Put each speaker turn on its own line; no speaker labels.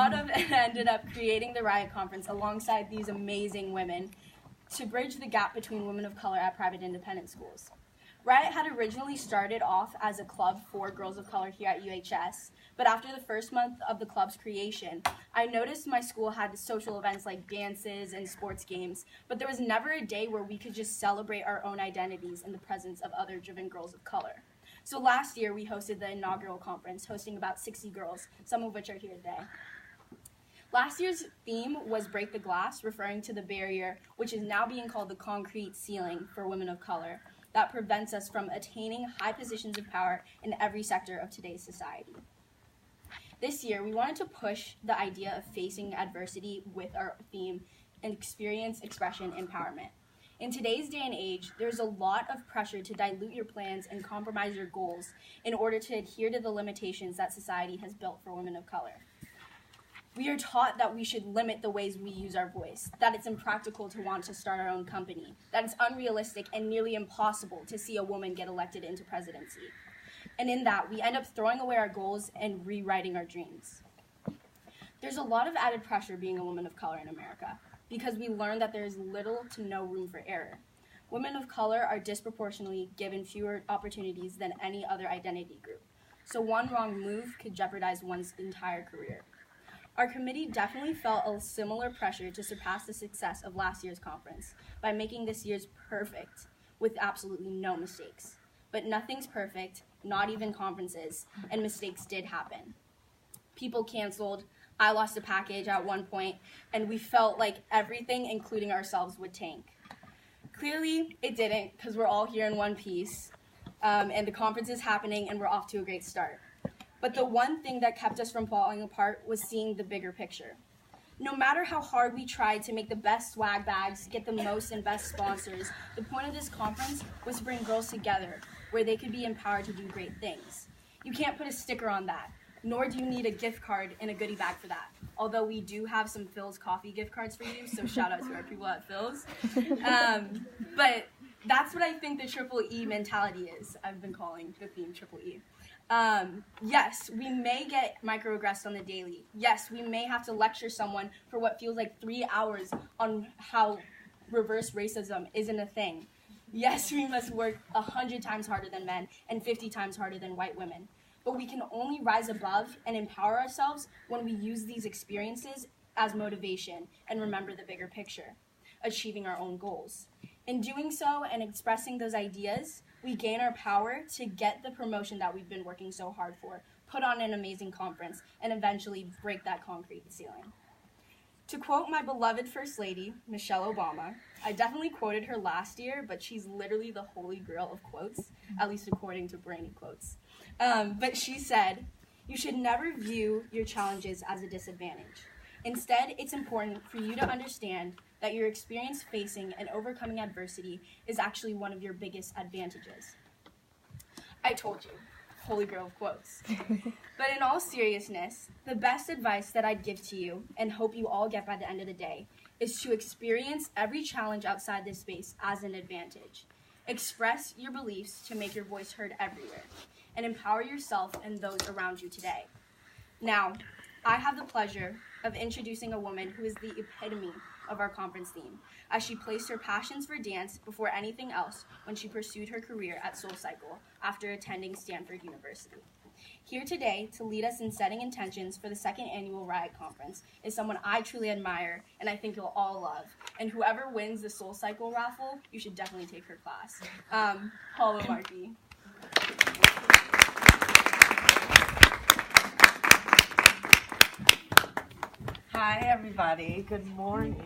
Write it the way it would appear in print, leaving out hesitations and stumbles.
thought of and ended up creating the Riot Conference alongside these amazing women to bridge the gap between women of color at private independent schools. Riot had originally started off as a club for girls of color here at UHS, but after the first month of the club's creation, I noticed my school had social events like dances and sports games, but there was never a day where we could just celebrate our own identities in the presence of other driven girls of color. So last year, we hosted the inaugural conference, hosting about 60 girls, some of which are here today. Last year's theme was Break the Glass, referring to the barrier, which is now being called the concrete ceiling for women of color, that prevents us from attaining high positions of power in every sector of today's society. This year, we wanted to push the idea of facing adversity with our theme and experience, expression, empowerment. In today's day and age, there's a lot of pressure to dilute your plans and compromise your goals in order to adhere to the limitations that society has built for women of color. We are taught that we should limit the ways we use our voice, that it's impractical to want to start our own company, that it's unrealistic and nearly impossible to see a woman get elected into presidency. And in that, we end up throwing away our goals and rewriting our dreams. There's a lot of added pressure being a woman of color in America, because we learn that there is little to no room for error. Women of color are disproportionately given fewer opportunities than any other identity group, so one wrong move could jeopardize one's entire career. Our committee definitely felt a similar pressure to surpass the success of last year's conference by making this year's perfect with absolutely no mistakes. But nothing's perfect, not even conferences, and mistakes did happen. People canceled, I lost a package at one point, and we felt like everything, including ourselves, would tank. Clearly, it didn't, because we're all here in one piece, and the conference is happening, and we're off to a great start. But the one thing that kept us from falling apart was seeing the bigger picture. No matter how hard we tried to make the best swag bags, get the most and best sponsors, the point of this conference was to bring girls together where they could be empowered to do great things. You can't put a sticker on that, nor do you need a gift card and a goodie bag for that. Although we do have some Phil's Coffee gift cards for you, so shout out to our people at Phil's. But that's what I think the Triple E mentality is. I've been calling the theme Triple E. Yes, we may get microaggressed on the daily. Yes, we may have to lecture someone for what feels like 3 hours on how reverse racism isn't a thing. Yes, we must work 100 times harder than men and 50 times harder than white women. But we can only rise above and empower ourselves when we use these experiences as motivation and remember the bigger picture, achieving our own goals. In doing so and expressing those ideas, we gain our power to get the promotion that we've been working so hard for, put on an amazing conference, and eventually break that concrete ceiling. To quote my beloved First Lady, Michelle Obama, I definitely quoted her last year, but she's literally the holy grail of quotes, at least according to Brainy Quotes. But she said, "You should never view your challenges as a disadvantage. Instead, it's important for you to understand that your experience facing and overcoming adversity is actually one of your biggest advantages." I told you, holy grail of quotes. But in all seriousness, the best advice that I'd give to you, and hope you all get by the end of the day, is to experience every challenge outside this space as an advantage. Express your beliefs to make your voice heard everywhere, and empower yourself and those around you today. Now, I have the pleasure of introducing a woman who is the epitome of our conference theme, as she placed her passions for dance before anything else when she pursued her career at SoulCycle after attending Stanford University. Here today to lead us in setting intentions for the second annual Riot Conference is someone I truly admire and I think you'll all love. And whoever wins the SoulCycle raffle, you should definitely take her class. Paula Markey.
Hi, everybody. Good morning.